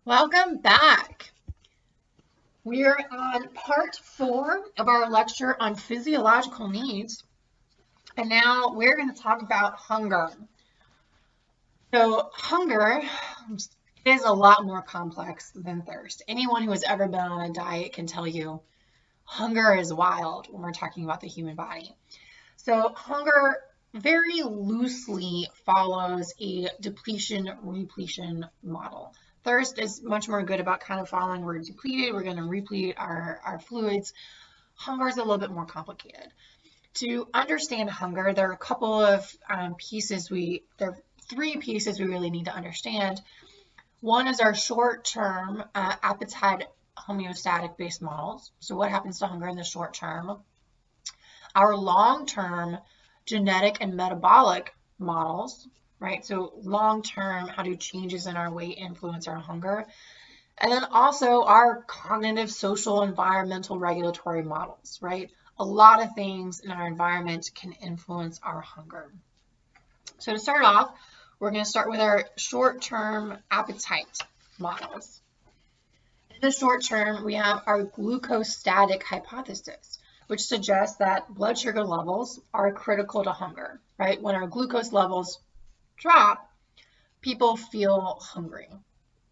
Welcome back. We are on part 4 of our lecture on physiological needs, and now we're going to talk about hunger. So hunger is a lot more complex than thirst. Anyone who has ever been on a diet can tell you hunger is wild when we're talking about the human body. So hunger very loosely follows a depletion-repletion model. Thirst is much more good about kind of following, we're depleted, we're going to replete our fluids. Hunger is a little bit more complicated. To understand hunger, there are a couple of there are 3 pieces we really need to understand. One is our short-term appetite homeostatic-based models. So what happens to hunger in the short term? Our long-term genetic and metabolic models, right? So long-term, how do changes in our weight influence our hunger? And then also our cognitive, social, environmental, regulatory models, right? A lot of things in our environment can influence our hunger. So to start off, we're going to start with our short-term appetite models. In the short term, we have our glucostatic hypothesis, which suggests that blood sugar levels are critical to hunger, right? When our glucose levels drop, people feel hungry.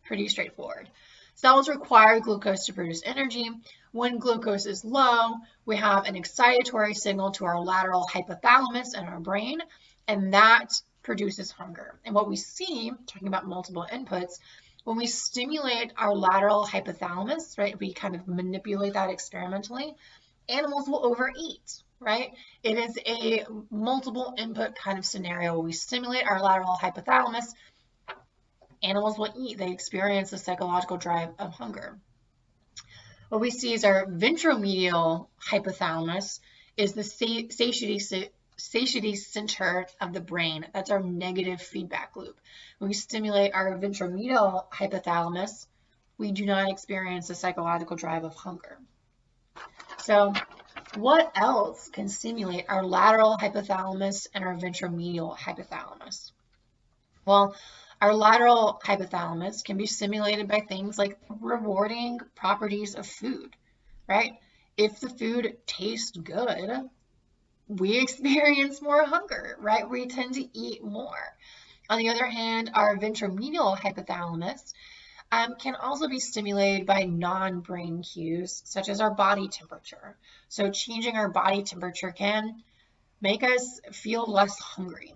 Pretty straightforward. Cells require glucose to produce energy. When glucose is low, we have an excitatory signal to our lateral hypothalamus in our brain, and that produces hunger. And what we see, talking about multiple inputs, when we stimulate our lateral hypothalamus, right, we kind of manipulate that experimentally, animals will overeat, right? It is a multiple input kind of scenario where we stimulate our lateral hypothalamus, animals will eat. They experience the psychological drive of hunger. What we see is our ventromedial hypothalamus is the satiety center of the brain. That's our negative feedback loop. When we stimulate our ventromedial hypothalamus, we do not experience the psychological drive of hunger. So what else can stimulate our lateral hypothalamus and our ventromedial hypothalamus? Well, our lateral hypothalamus can be stimulated by things like rewarding properties of food, right? If the food tastes good, we experience more hunger, right? We tend to eat more. On the other hand, our ventromedial hypothalamus can also be stimulated by non-brain cues, such as our body temperature. So changing our body temperature can make us feel less hungry.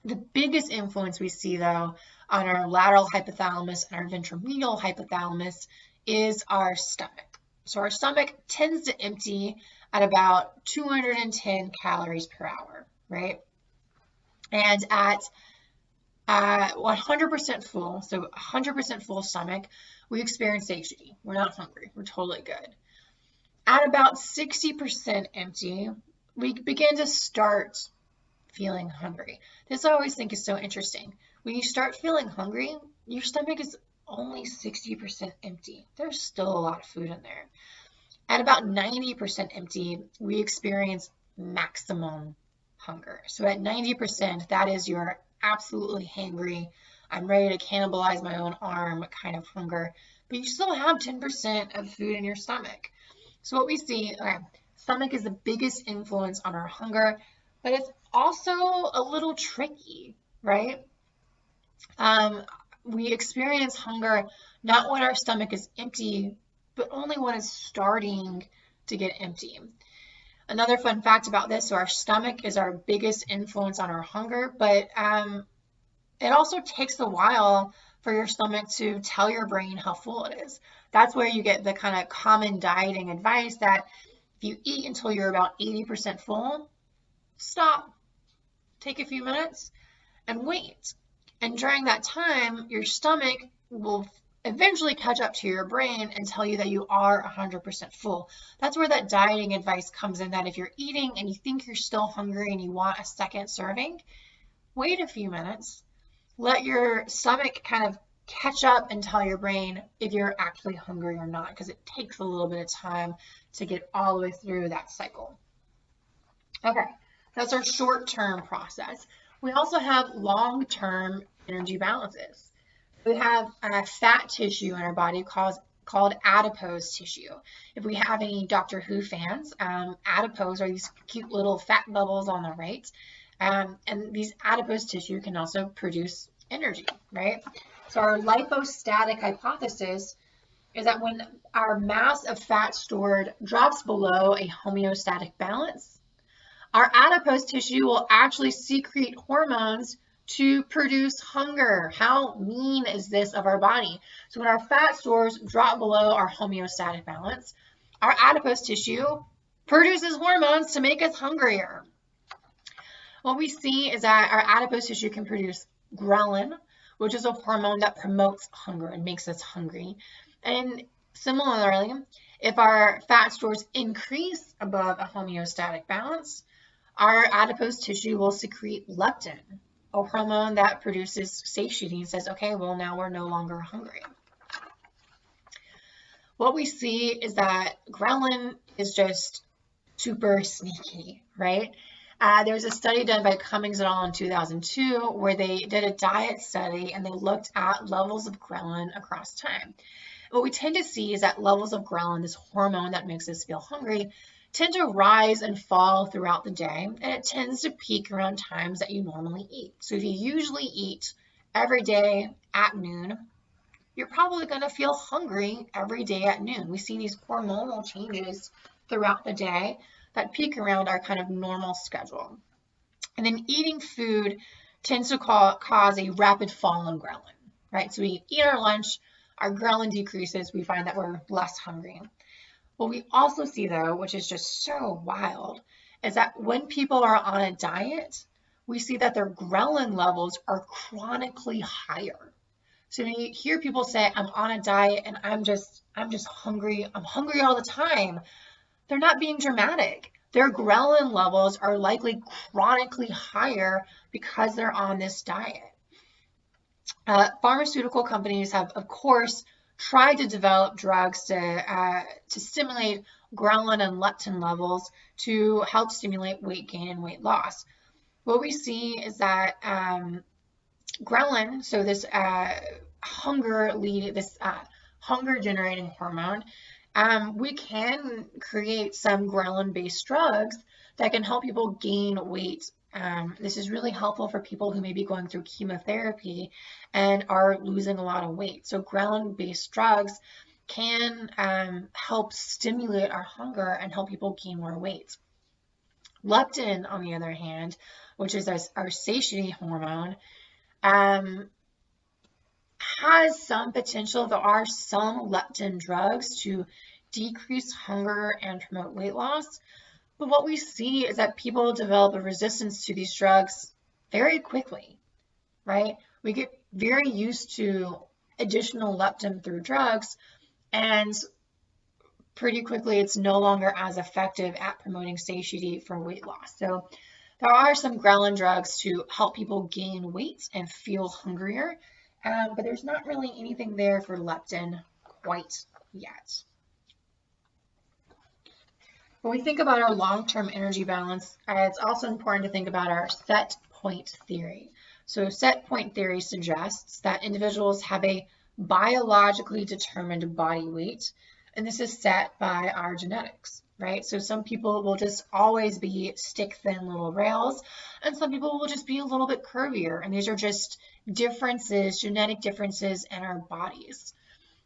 The biggest influence we see, though, on our lateral hypothalamus and our ventromedial hypothalamus is our stomach. So our stomach tends to empty at about 210 calories per hour, right? And at 100% full, so 100% full stomach, we experience satiety. We're not hungry. We're totally good. At about 60% empty, we begin to start feeling hungry. This I always think is so interesting. When you start feeling hungry, your stomach is only 60% empty. There's still a lot of food in there. At about 90% empty, we experience maximum hunger. So at 90%, that is your absolutely hangry, I'm ready to cannibalize my own arm kind of hunger, but you still have 10% of food in your stomach. So what we see, stomach is the biggest influence on our hunger, but it's also a little tricky, right? We experience hunger not when our stomach is empty, but only when it's starting to get empty. Another fun fact about this, so our stomach is our biggest influence on our hunger, but it also takes a while for your stomach to tell your brain how full it is. That's where you get the kind of common dieting advice that if you eat until you're about 80% full, stop, take a few minutes, and wait. And during that time, your stomach will eventually catch up to your brain and tell you that you are 100% full. That's where that dieting advice comes in, that if you're eating and you think you're still hungry and you want a second serving, wait a few minutes, let your stomach kind of catch up and tell your brain if you're actually hungry or not, because it takes a little bit of time to get all the way through that cycle. Okay, that's our short-term process. We also have long-term energy balances. We have fat tissue in our body called adipose tissue. If we have any Doctor Who fans, adipose are these cute little fat bubbles on the right. And these adipose tissue can also produce energy, right? So our lipostatic hypothesis is that when our mass of fat stored drops below a homeostatic balance, our adipose tissue will actually secrete hormones to produce hunger. How mean is this of our body? So when our fat stores drop below our homeostatic balance, our adipose tissue produces hormones to make us hungrier. What we see is that our adipose tissue can produce ghrelin, which is a hormone that promotes hunger and makes us hungry. And similarly, if our fat stores increase above a homeostatic balance, our adipose tissue will secrete leptin, a hormone that produces satiety and says, okay, well, now we're no longer hungry. What we see is that ghrelin is just super sneaky, right? There's a study done by Cummings et al. In 2002 where they did a diet study and they looked at levels of ghrelin across time. What we tend to see is that levels of ghrelin, this hormone that makes us feel hungry, tend to rise and fall throughout the day, and it tends to peak around times that you normally eat. So if you usually eat every day at noon, you're probably going to feel hungry every day at noon. We see these hormonal changes throughout the day that peak around our kind of normal schedule. And then eating food tends to cause a rapid fall in ghrelin, right? So we eat our lunch, our ghrelin decreases, we find that we're less hungry. What we also see, though, which is just so wild, is that when people are on a diet, we see that their ghrelin levels are chronically higher. So when you hear people say, I'm on a diet and I'm just hungry, I'm hungry all the time, they're not being dramatic. Their ghrelin levels are likely chronically higher because they're on this diet. Pharmaceutical companies have, of course, tried to develop drugs to stimulate ghrelin and leptin levels to help stimulate weight gain and weight loss. What we see is that ghrelin, so this hunger-generating hormone, we can create some ghrelin-based drugs that can help people gain weight. This is really helpful for people who may be going through chemotherapy and are losing a lot of weight. So ghrelin-based drugs can help stimulate our hunger and help people gain more weight. Leptin, on the other hand, which is our satiety hormone, has some potential. There are some leptin drugs to decrease hunger and promote weight loss. But what we see is that people develop a resistance to these drugs very quickly, right? We get very used to additional leptin through drugs, and pretty quickly it's no longer as effective at promoting satiety for weight loss. So there are some ghrelin drugs to help people gain weight and feel hungrier, but there's not really anything there for leptin quite yet. When we think about our long-term energy balance, it's also important to think about our set point theory. So set point theory suggests that individuals have a biologically determined body weight, and this is set by our genetics, right? So some people will just always be stick-thin little rails, and some people will just be a little bit curvier, and these are just differences, genetic differences in our bodies.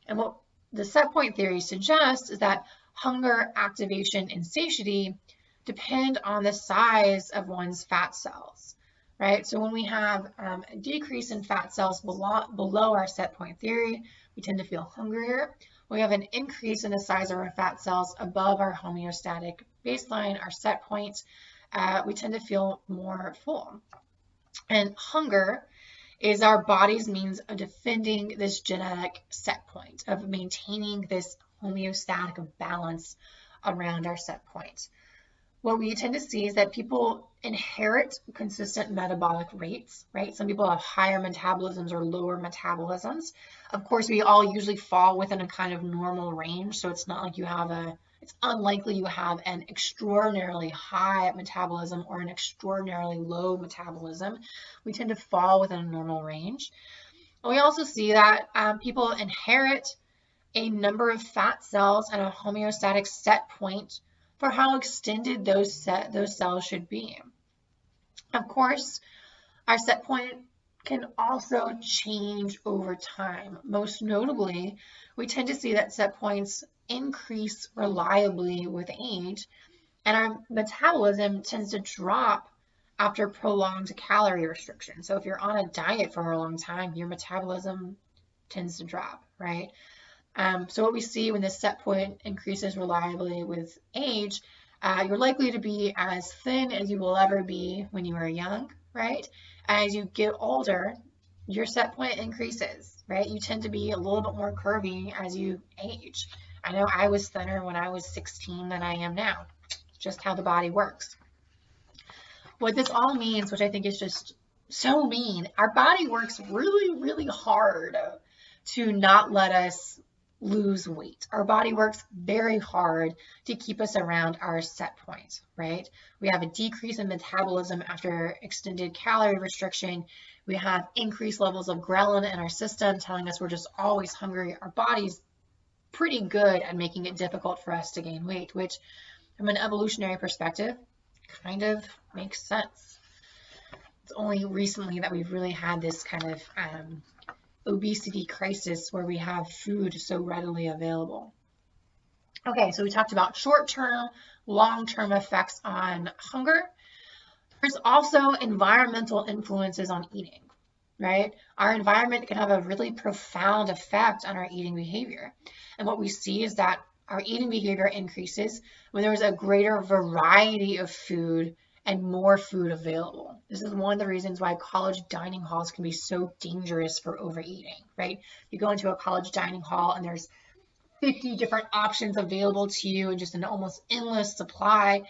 And what the set point theory suggests is that hunger, activation, and satiety depend on the size of one's fat cells, right? So when we have a decrease in fat cells below our set point theory, we tend to feel hungrier. When we have an increase in the size of our fat cells above our homeostatic baseline, our set point, we tend to feel more full. And hunger is our body's means of defending this genetic set point, of maintaining this homeostatic balance around our set point. What we tend to see is that people inherit consistent metabolic rates, right? Some people have higher metabolisms or lower metabolisms. Of course, we all usually fall within a kind of normal range, so it's not like it's unlikely you have an extraordinarily high metabolism or an extraordinarily low metabolism. We tend to fall within a normal range. We also see that people inherit a number of fat cells and a homeostatic set point for how extended those cells should be. Of course, our set point can also change over time. Most notably, we tend to see that set points increase reliably with age, and our metabolism tends to drop after prolonged calorie restriction. So if you're on a diet for a long time, your metabolism tends to drop, right? So what we see when this set point increases reliably with age, you're likely to be as thin as you will ever be when you are young, right? As you get older, your set point increases, right? You tend to be a little bit more curvy as you age. I know I was thinner when I was 16 than I am now. Just how the body works. What this all means, which I think is just so mean, our body works really, really hard to not let us lose weight. Our body works very hard to keep us around our set point, right? We have a decrease in metabolism after extended calorie restriction. We have increased levels of ghrelin in our system, telling us we're just always hungry. Our body's pretty good at making it difficult for us to gain weight, which from an evolutionary perspective kind of makes sense. It's only recently that we've really had this kind of obesity crisis where we have food so readily available. Okay, so we talked about short-term, long-term effects on hunger. There's also environmental influences on eating, right? Our environment can have a really profound effect on our eating behavior. And what we see is that our eating behavior increases when there's a greater variety of food and more food available. This is one of the reasons why college dining halls can be so dangerous for overeating, right? You go into a college dining hall and there's 50 different options available to you and just an almost endless supply.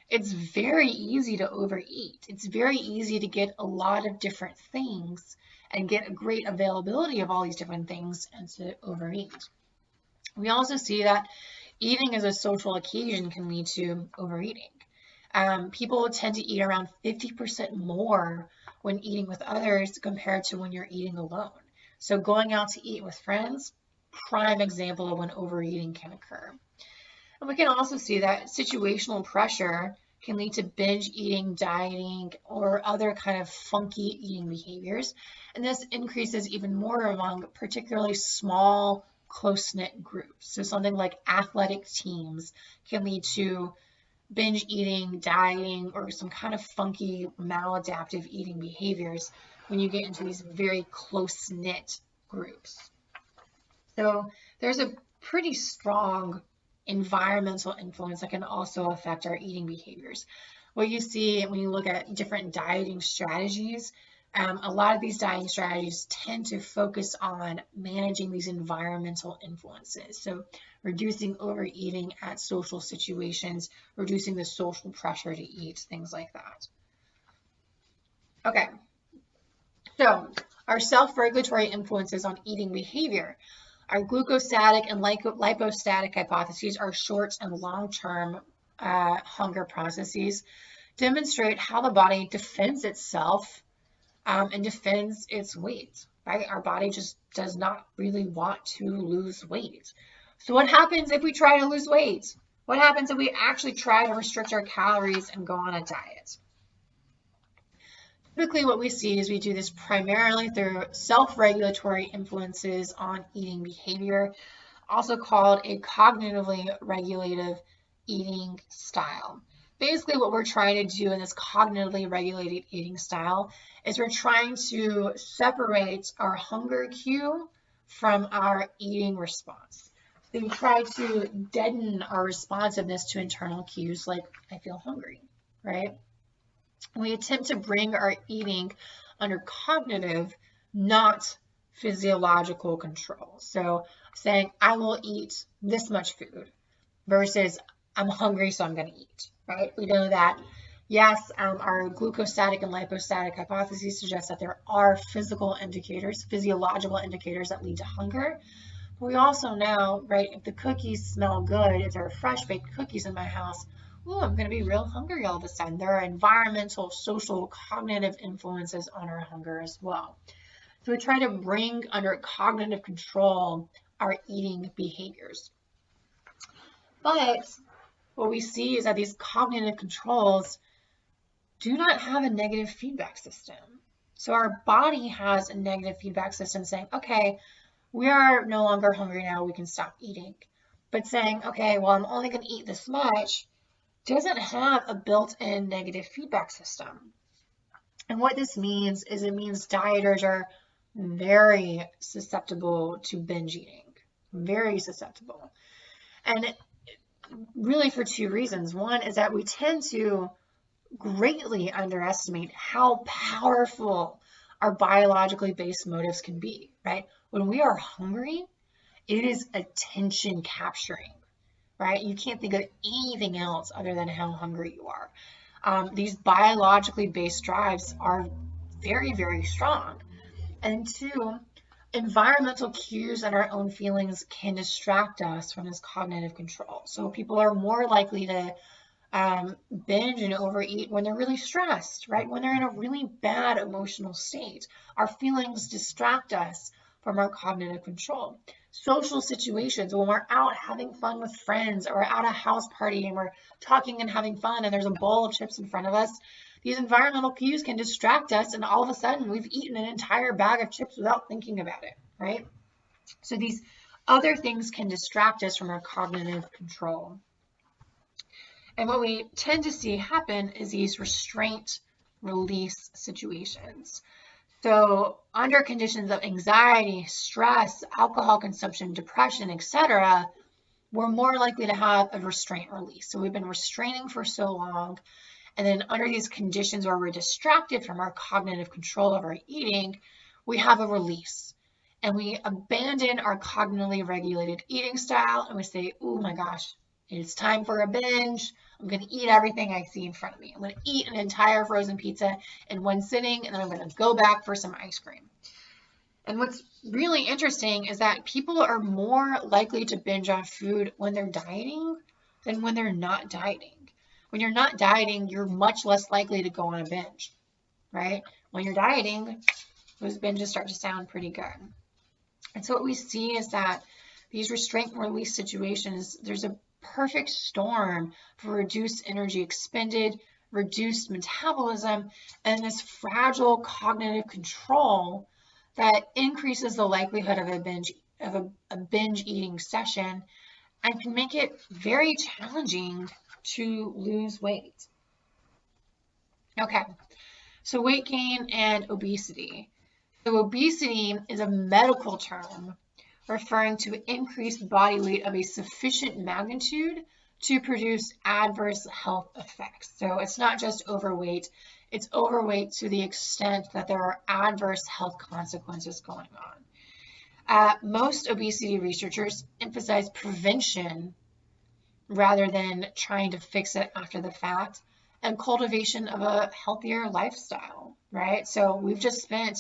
It's very easy to overeat. It's very easy to get a lot of different things and get a great availability of all these different things and to overeat. We also see that eating as a social occasion can lead to overeating. People tend to eat around 50% more when eating with others compared to when you're eating alone. So going out to eat with friends, prime example of when overeating can occur. And we can also see that situational pressure can lead to binge eating, dieting, or other kind of funky eating behaviors. And this increases even more among particularly small, close-knit groups. So something like athletic teams can lead to binge eating, dieting, or some kind of funky maladaptive eating behaviors when you get into these very close-knit groups. So there's a pretty strong environmental influence that can also affect our eating behaviors. What you see when you look at different dieting strategies, a lot of these dieting strategies tend to focus on managing these environmental influences. So reducing overeating at social situations, reducing the social pressure to eat, things like that. Okay, so our self-regulatory influences on eating behavior. Our glucostatic and lipostatic hypotheses, our short and long-term hunger processes, demonstrate how the body defends itself and defends its weight, right? Our body just does not really want to lose weight. So what happens if we try to lose weight? What happens if we actually try to restrict our calories and go on a diet? Typically what we see is we do this primarily through self-regulatory influences on eating behavior, also called a cognitively regulative eating style. Basically what we're trying to do in this cognitively regulated eating style is we're trying to separate our hunger cue from our eating response. So we try to deaden our responsiveness to internal cues like I feel hungry, right? We attempt to bring our eating under cognitive, not physiological control. So saying I will eat this much food versus I'm hungry, so I'm going to eat, right? We know that, yes, our glucostatic and lipostatic hypotheses suggest that there are physical indicators, physiological indicators that lead to hunger. But we also know, right, if the cookies smell good, if there are fresh baked cookies in my house, ooh, I'm going to be real hungry all of a sudden. There are environmental, social, cognitive influences on our hunger as well. So we try to bring under cognitive control our eating behaviors. But what we see is that these cognitive controls do not have a negative feedback system. So our body has a negative feedback system saying, okay, we are no longer hungry now, we can stop eating. But saying, okay, well, I'm only going to eat this much doesn't have a built-in negative feedback system. And what this means is it means dieters are very susceptible to binge eating, very susceptible. And really for two reasons. One is that we tend to greatly underestimate how powerful our biologically based motives can be, right? When we are hungry, it is attention capturing, right? You can't think of anything else other than how hungry you are. These biologically based drives are very, very strong. And two, environmental cues and our own feelings can distract us from this cognitive control. So people are more likely to binge and overeat when they're really stressed, right? When they're in a really bad emotional state. Our feelings distract us from our cognitive control. Social situations, when we're out having fun with friends or at a house party and we're talking and having fun and there's a bowl of chips in front of us, these environmental cues can distract us and all of a sudden we've eaten an entire bag of chips without thinking about it, right? So these other things can distract us from our cognitive control. And what we tend to see happen is these restraint release situations. So under conditions of anxiety, stress, alcohol consumption, depression, etc., we're more likely to have a restraint release. So we've been restraining for so long, and then under these conditions where we're distracted from our cognitive control of our eating, we have a release. And we abandon our cognitively regulated eating style, and we say, oh my gosh, it's time for a binge. I'm going to eat everything I see in front of me. I'm going to eat an entire frozen pizza in one sitting, and then I'm going to go back for some ice cream. And what's really interesting is that people are more likely to binge on food when they're dieting than when they're not dieting. When you're not dieting, you're much less likely to go on a binge, right? When you're dieting, those binges start to sound pretty good. And so what we see is that these restraint release situations, there's a perfect storm for reduced energy expended, reduced metabolism, and this fragile cognitive control that increases the likelihood of a binge eating session and can make it very challenging to lose weight. Okay, so weight gain and obesity. So obesity is a medical term referring to increased body weight of a sufficient magnitude to produce adverse health effects. So it's not just overweight, it's overweight to the extent that there are adverse health consequences going on. Most obesity researchers emphasize prevention rather than trying to fix it after the fact, and cultivation of a healthier lifestyle, right? So we've just spent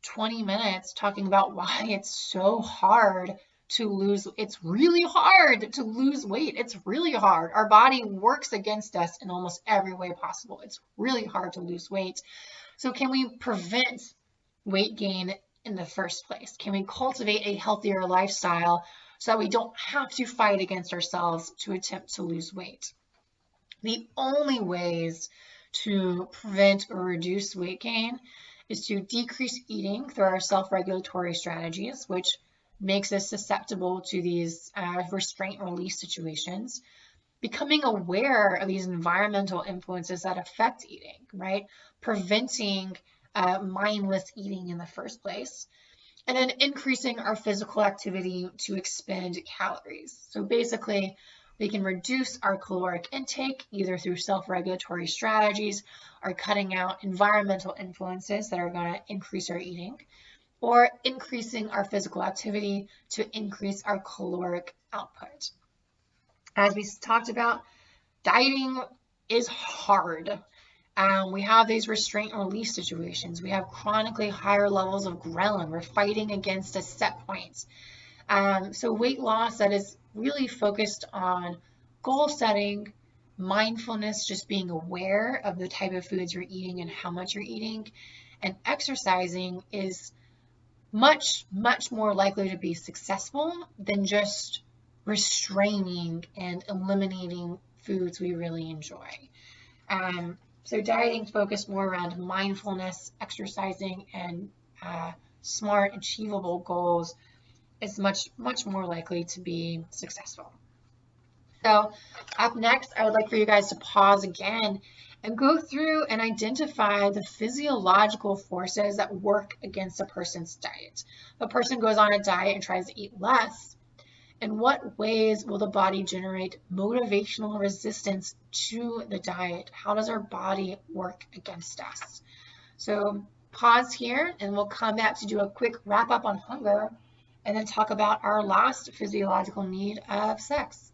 20 minutes talking about why it's so hard to lose. It's really hard to lose weight. It's really hard. Our body works against us in almost every way possible. It's really hard to lose weight. So can we prevent weight gain in the first place? Can we cultivate a healthier lifestyle so that we don't have to fight against ourselves to attempt to lose weight? The only ways to prevent or reduce weight gain is to decrease eating through our self-regulatory strategies, which makes us susceptible to these restraint release situations. Becoming aware of these environmental influences that affect eating, right? Preventing mindless eating in the first place. And then increasing our physical activity to expend calories. So basically, we can reduce our caloric intake either through self-regulatory strategies or cutting out environmental influences that are going to increase our eating, or increasing our physical activity to increase our caloric output. As we talked about, dieting is hard. We have these restraint release situations. We have chronically higher levels of ghrelin. We're fighting against a set point. So weight loss that is really focused on goal setting, mindfulness, just being aware of the type of foods you're eating and how much you're eating, and exercising is much more likely to be successful than just restraining and eliminating foods we really enjoy. So dieting focused more around mindfulness, exercising, and smart, achievable goals is much more likely to be successful. So up next, I would like for you guys to pause again and go through and identify the physiological forces that work against a person's diet. If a person goes on a diet and tries to eat less, in what ways will the body generate motivational resistance to the diet? How does our body work against us? So pause here and we'll come back to do a quick wrap up on hunger and then talk about our last physiological need of sex.